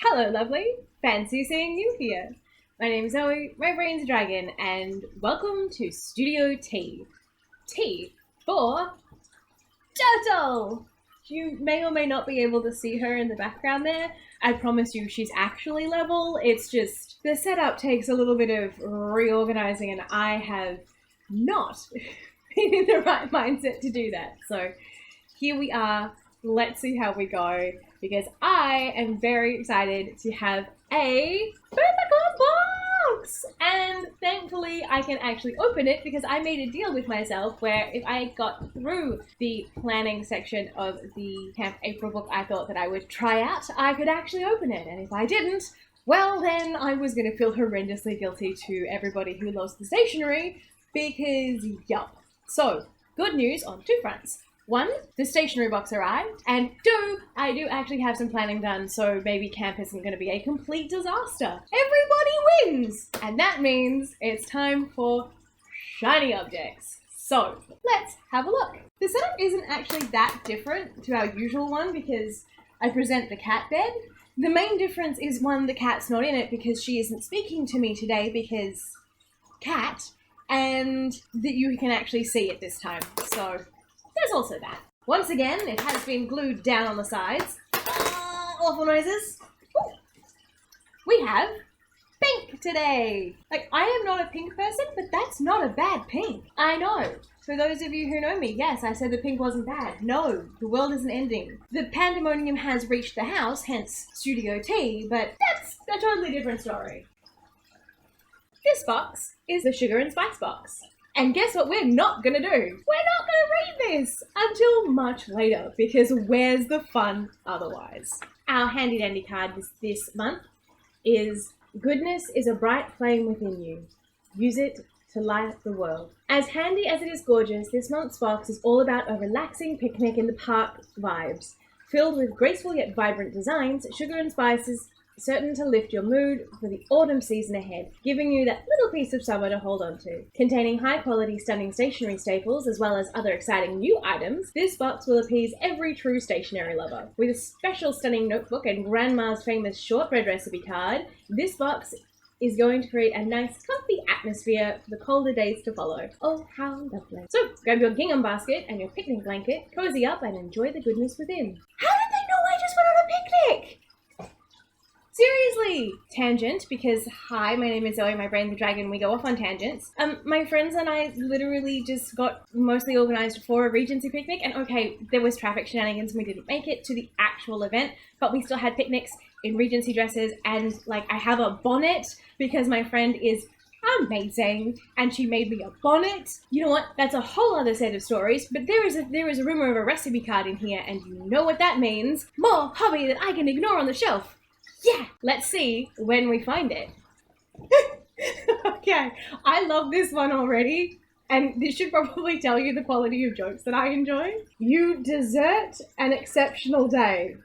Hello, lovely. Fancy seeing you here. My name's Zoe, my brain's a dragon, and welcome to Studio T. T for Turtle! You may or may not be able to see her in the background there. I promise you she's actually level. It's just the setup takes a little bit of reorganizing and I have not been in the right mindset to do that. So here we are. Let's see how we go, because I am very excited to have a Booklet box! And thankfully I can actually open it because I made a deal with myself where if I got through the planning section of the Camp April book I thought that I would try out, I could actually open it. And if I didn't, well then I was going to feel horrendously guilty to everybody who loves the stationery because yup. So, good news on two fronts. One, the stationery box arrived, and two, I do actually have some planning done, so maybe camp isn't going to be a complete disaster. Everybody wins! And that means it's time for shiny objects. So, let's have a look. The setup isn't actually that different to our usual one because I present the cat bed. The main difference is one, the cat's not in it because she isn't speaking to me today because cat, and that you can actually see it this time, so there's also that. Once again, it has been glued down on the sides. Awful noises. Ooh. We have pink today. Like, I am not a pink person, but that's not a bad pink. I know. For those of you who know me, yes, I said the pink wasn't bad. No, the world isn't ending. The pandemonium has reached the house, hence Studio T, but that's a totally different story. This box is the Sugar and Spice box. And guess what we're not gonna do? We're not gonna read this until much later, because where's the fun otherwise? Our handy dandy card this month is Goodness is a bright flame within you. Use it to light the world. As handy as it is gorgeous, this month's box is all about a relaxing picnic in the park vibes. Filled with graceful yet vibrant designs, Sugar and Spice is certain to lift your mood for the autumn season ahead, giving you that little piece of summer to hold on to. Containing high-quality, stunning stationery staples, as well as other exciting new items, this box will appease every true stationery lover. With a special stunning notebook and Grandma's famous shortbread recipe card, this box is going to create a nice, comfy atmosphere for the colder days to follow. Oh, how lovely. So, grab your gingham basket and your picnic blanket, cozy up, and enjoy the goodness within. How did they know I just went on a picnic? Seriously! Tangent, because hi, my name is Zoe, my brain's a dragon, we go off on tangents. My friends and I literally just got mostly organised for a Regency picnic, and okay, there was traffic shenanigans and we didn't make it to the actual event, but we still had picnics in Regency dresses, and like I have a bonnet because my friend is amazing and she made me a bonnet. You know what? That's a whole other set of stories, but there is a rumor of a recipe card in here, and you know what that means. More hobby that I can ignore on the shelf. Yeah, let's see when we find it. Okay, I love this one already, and this should probably tell you the quality of jokes that I enjoy. You desert an exceptional day.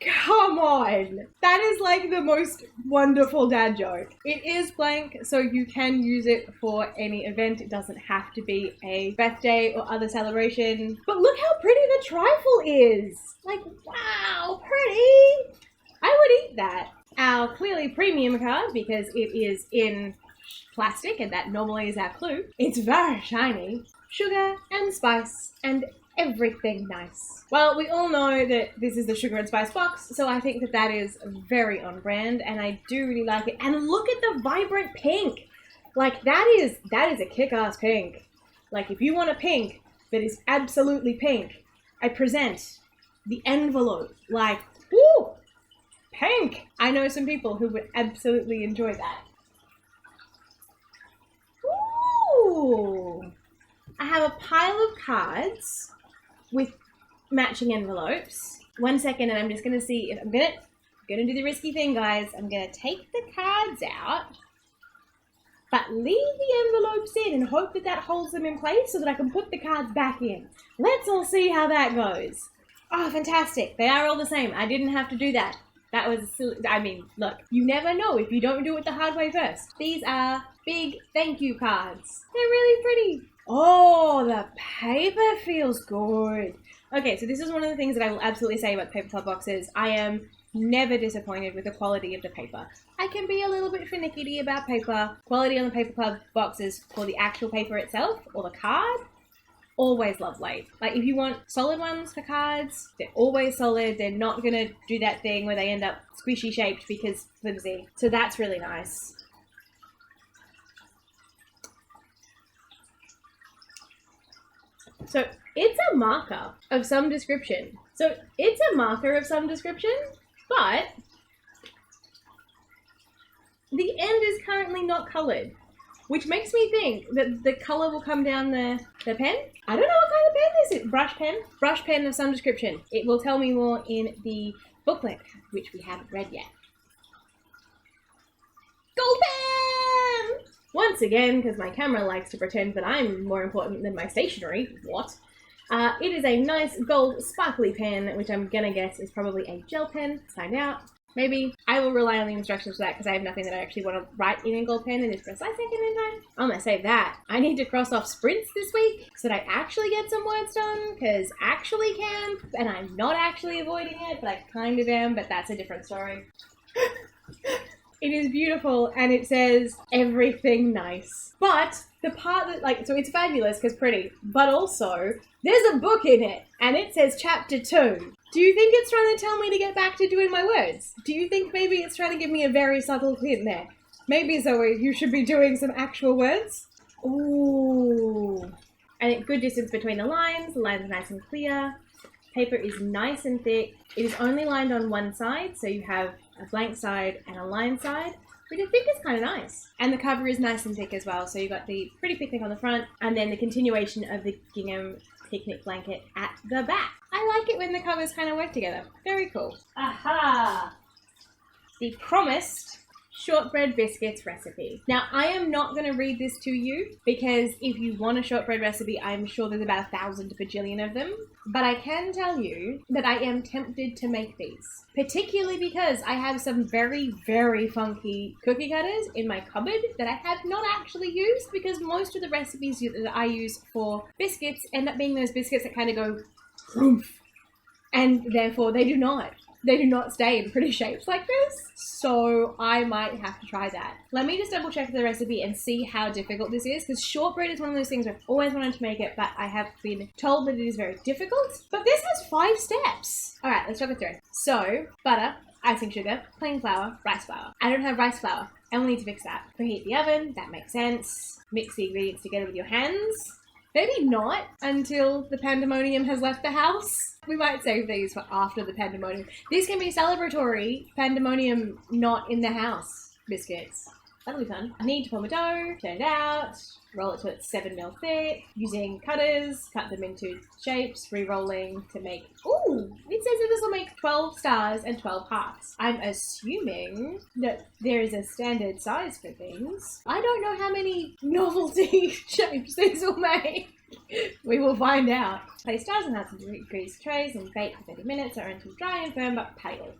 Come on! That is like the most wonderful dad joke. It is blank, so you can use it for any event. It doesn't have to be a birthday or other celebration. But look how pretty the trifle is! Like, wow, pretty! I would eat that. Our clearly premium card, because it is in plastic, and that normally is our clue. It's very shiny. Sugar and spice and everything nice. Well, we all know that this is the Sugar and Spice box, so I think that that is very on brand, and I do really like it. And look at the vibrant pink! Like, that is a kick-ass pink. Like, if you want a pink that is absolutely pink, I present the envelope. Like, woo! Pink! I know some people who would absolutely enjoy that. Ooh! I have a pile of cards with matching envelopes. 1 second, and I'm just gonna see if I'm gonna do the risky thing, guys. I'm gonna take the cards out, but leave the envelopes in and hope that that holds them in place so that I can put the cards back in. Let's all see how that goes. Oh, fantastic. They are all the same. I didn't have to do that. That was silly. I mean, look, you never know if you don't do it the hard way first. These are big thank you cards. They're really pretty. Oh, the paper feels good. Okay, so this is one of the things that I will absolutely say about paper club boxes. I am never disappointed with the quality of the paper. I can be a little bit finicky about paper. Quality on the paper club boxes for the actual paper itself or the card, always lovely. Like if you want solid ones for cards, they're always solid. They're not going to do that thing where they end up squishy shaped because flimsy. So that's really nice. So it's a marker of some description. But the end is currently not coloured, which makes me think that the colour will come down the pen. I don't know what kind of pen this is. Brush pen? Brush pen of some description. It will tell me more in the booklet, which we haven't read yet. Gold pen! Once again, because my camera likes to pretend that I'm more important than my stationery. What? It is a nice gold sparkly pen, which I'm gonna guess is probably a gel pen. Let's find out. Maybe. I will rely on the instructions for that because I have nothing that I actually want to write in a gold pen in this precise second in time. I'm gonna save that. I need to cross off sprints this week so that I actually get some words done, because actually camp, and I'm not actually avoiding it, but I kind of am, but that's a different story. It is beautiful, and it says everything nice. But the part that, so it's fabulous because pretty, but also there's a book in it, and it says chapter 2. Do you think it's trying to tell me to get back to doing my words? Do you think maybe it's trying to give me a very subtle hint there? Maybe, Zoe, you should be doing some actual words? Ooh. And a good distance between the lines. The lines are nice and clear. Paper is nice and thick. It is only lined on one side, so you have a blank side and a lined side, which I think is kind of nice. And the cover is nice and thick as well, so you've got the pretty picnic on the front, and then the continuation of the gingham picnic blanket at the back. I like it when the covers kind of work together. Very cool. Aha! The promised shortbread biscuits recipe. Now, I am not going to read this to you because if you want a shortbread recipe, I'm sure there's about 1,000 bajillion of them. But I can tell you that I am tempted to make these, particularly because I have some very, very funky cookie cutters in my cupboard that I have not actually used, because most of the recipes that I use for biscuits end up being those biscuits that kind of go oomph, and therefore they do not stay in pretty shapes like this. So I might have to try that. Let me just double check the recipe and see how difficult this is, because shortbread is one of those things I've always wanted to make it, but I have been told that it is very difficult. But this has 5 steps. All right, let's talk it through. So butter, icing sugar, plain flour, rice flour. I don't have rice flour. I will need to fix that. Preheat the oven, that makes sense. Mix the ingredients together with your hands. Maybe not until the pandemonium has left the house. We might save these for after the pandemonium. These can be celebratory pandemonium not in the house biscuits. That'll be fun. I need to form a dough, turn it out, roll it till it's 7 mil thick, using cutters, cut them into shapes, re-rolling to make, ooh, it says that this will make 12 stars and 12 hearts. I'm assuming that there is a standard size for things. I don't know how many novelty shapes these will make. We will find out. Place stars and hearts into greased trays and bake for 30 minutes or until dry and firm but pale.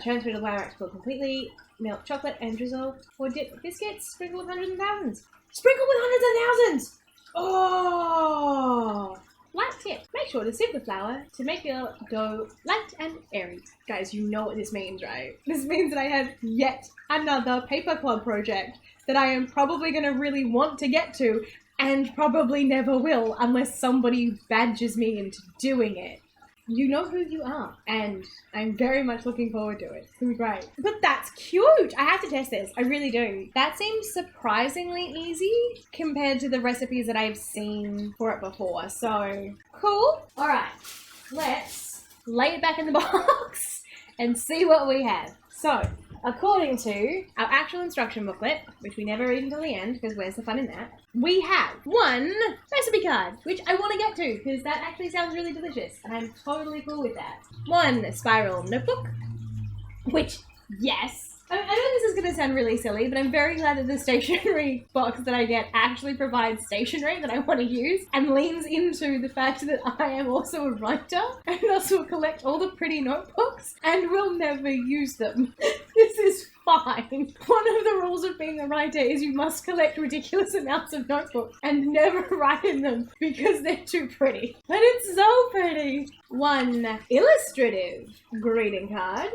Transfer the flour to cool completely. Melt chocolate and drizzle or dip biscuits. Sprinkle with hundreds and thousands. Sprinkle with hundreds and thousands! Oh! Light tip. Make sure to sieve the flour to make your dough light and airy. Guys, you know what this means, right? This means that I have yet another paper club project that I am probably going to really want to get to, and probably never will unless somebody badgers me into doing it. You know who you are, and I'm very much looking forward to it. It's gonna be great. But that's cute! I have to test this. I really do. That seems surprisingly easy compared to the recipes that I've seen for it before. So, cool. Alright, let's lay it back in the box and see what we have. So, according to our actual instruction booklet, which we never read until the end, because where's the fun in that, we have 1 recipe card, which I want to get to, because that actually sounds really delicious, and I'm totally cool with that. 1 spiral notebook, which, yes. I know this is going to sound really silly, but I'm very glad that the stationery box that I get actually provides stationery that I want to use and leans into the fact that I am also a writer and also collect all the pretty notebooks and will never use them. This is fine. One of the rules of being a writer is you must collect ridiculous amounts of notebooks and never write in them because they're too pretty. But it's so pretty. One illustrative greeting card,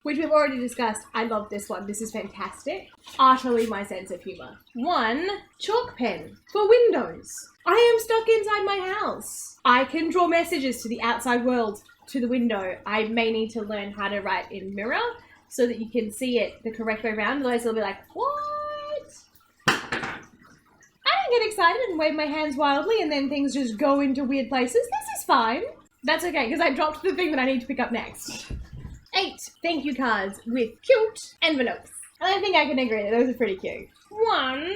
which we've already discussed. I love this one. This is fantastic. Utterly my sense of humor. One chalk pen for Windows. I am stuck inside my house. I can draw messages to the outside world to the window. I may need to learn how to write in Mirror so that you can see it the correct way around. Otherwise it'll be like, what? I get excited and wave my hands wildly and then things just go into weird places. This is fine. That's okay, because I dropped the thing that I need to pick up next. 8 thank you cards with cute envelopes. And I think I can agree that those are pretty cute. 1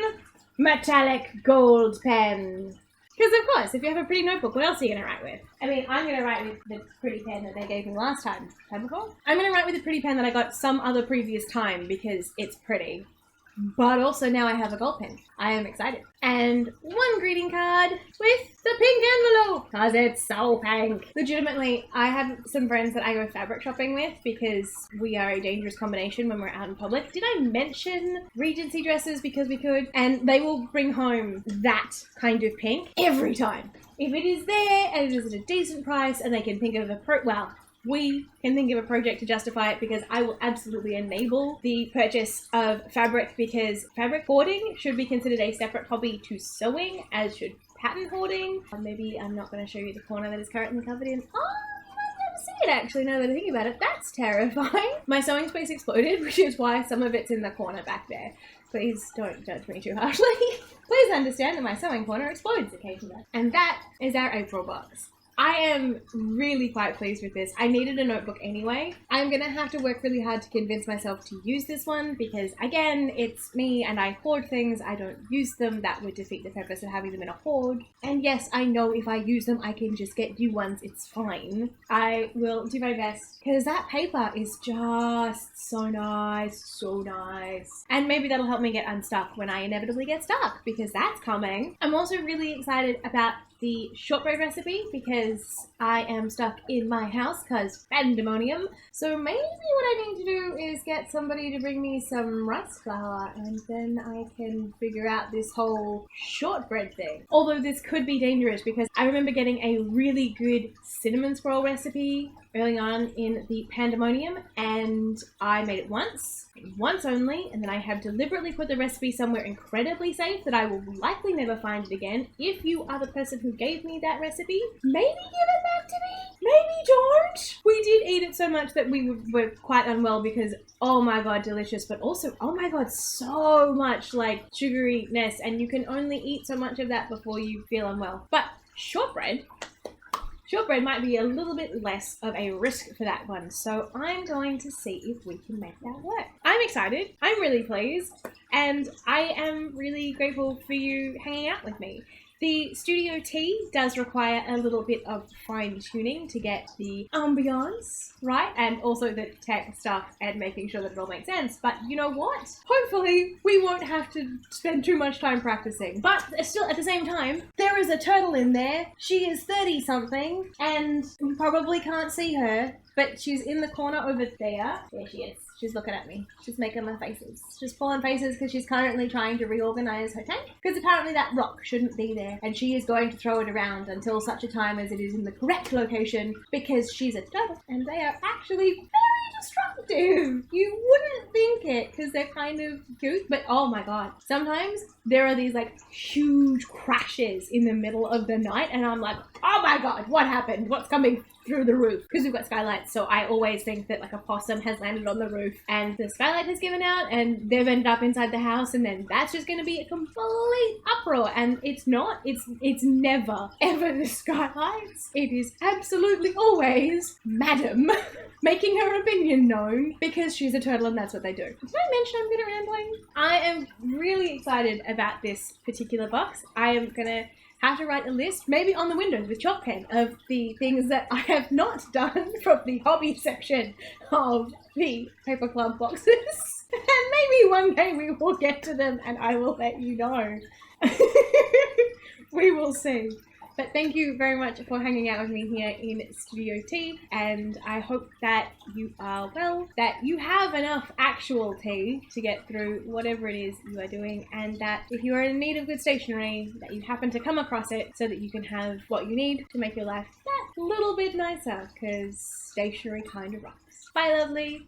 metallic gold pen. Because of course, if you have a pretty notebook, what else are you going to write with? I mean, I'm going to write with the pretty pen that they gave me last time. Time before? I'm going to write with the pretty pen that I got some other previous time because it's pretty. But also now I have a gold pen. I am excited. And 1 greeting card with the pink envelope because it's so pink. Legitimately, I have some friends that I go fabric shopping with because we are a dangerous combination when we're out in public. Did I mention Regency dresses because we could? And they will bring home that kind of pink every time. If it is there and it is at a decent price and they can think of we can think of a project to justify it because I will absolutely enable the purchase of fabric because fabric hoarding should be considered a separate hobby to sewing, as should pattern hoarding. Maybe I'm not going to show you the corner that is currently covered in. Oh, you might be able to see it actually now that I think about it. That's terrifying. My sewing space exploded, which is why some of it's in the corner back there. Please don't judge me too harshly. Please understand that my sewing corner explodes occasionally. And that is our April box. I am really quite pleased with this. I needed a notebook anyway. I'm going to have to work really hard to convince myself to use this one because, again, it's me and I hoard things. I don't use them. That would defeat the purpose of having them in a hoard. And yes, I know if I use them, I can just get new ones. It's fine. I will do my best because that paper is just so nice. So nice. And maybe that'll help me get unstuck when I inevitably get stuck because that's coming. I'm also really excited about the shortbread recipe because I am stuck in my house because pandemonium. So maybe what I need to do is get somebody to bring me some rice flour and then I can figure out this whole shortbread thing. Although this could be dangerous because I remember getting a really good cinnamon scroll recipe early on in the pandemonium and I made it once only, and then I have deliberately put the recipe somewhere incredibly safe that I will likely never find it again. If you are the person who gave me that recipe, maybe give it back to me, maybe don't. We did eat it so much that we were quite unwell because, oh my god, delicious, but also, oh my god, so much like sugaryness, and you can only eat so much of that before you feel unwell. But shortbread might be a little bit less of a risk for that one. So I'm going to see if we can make that work. I'm excited. I'm really pleased. And I am really grateful for you hanging out with me. The Studio T does require a little bit of fine-tuning to get the ambiance right, and also the tech stuff and making sure that it all makes sense. But you know what? Hopefully we won't have to spend too much time practicing. But still, at the same time, there is a turtle in there. She is 30-something, and you probably can't see her, but she's in the corner over there. There she is. She's looking at me. She's making my faces. She's pulling faces because she's currently trying to reorganize her tank. Because apparently that rock shouldn't be there. And she is going to throw it around until such a time as it is in the correct location. Because she's a turtle. And they are actually very destructive. You wouldn't think it because they're kind of cute. But oh my god. Sometimes there are these like huge crashes in the middle of the night. And I'm like, oh my god, what happened? What's coming through the roof? Because we've got skylights, so I always think that like a possum has landed on the roof and the skylight has given out and they've ended up inside the house, and then that's just going to be a complete uproar. And it's not. It's never ever the skylights. It is absolutely always Madam making her opinion known because she's a turtle and that's what they do. Did I mention I'm good at rambling? I am really excited about this particular box. I am gonna have to write a list, maybe on the windows with chalk pen, of the things that I have not done from the hobby section of the Paper Club boxes. And maybe one day we will get to them and I will let you know. We will see. But thank you very much for hanging out with me here in Studio Tea, and I hope that you are well, that you have enough actual tea to get through whatever it is you are doing, and that if you are in need of good stationery, that you happen to come across it so that you can have what you need to make your life that little bit nicer, because stationery kind of rocks. Bye, lovely!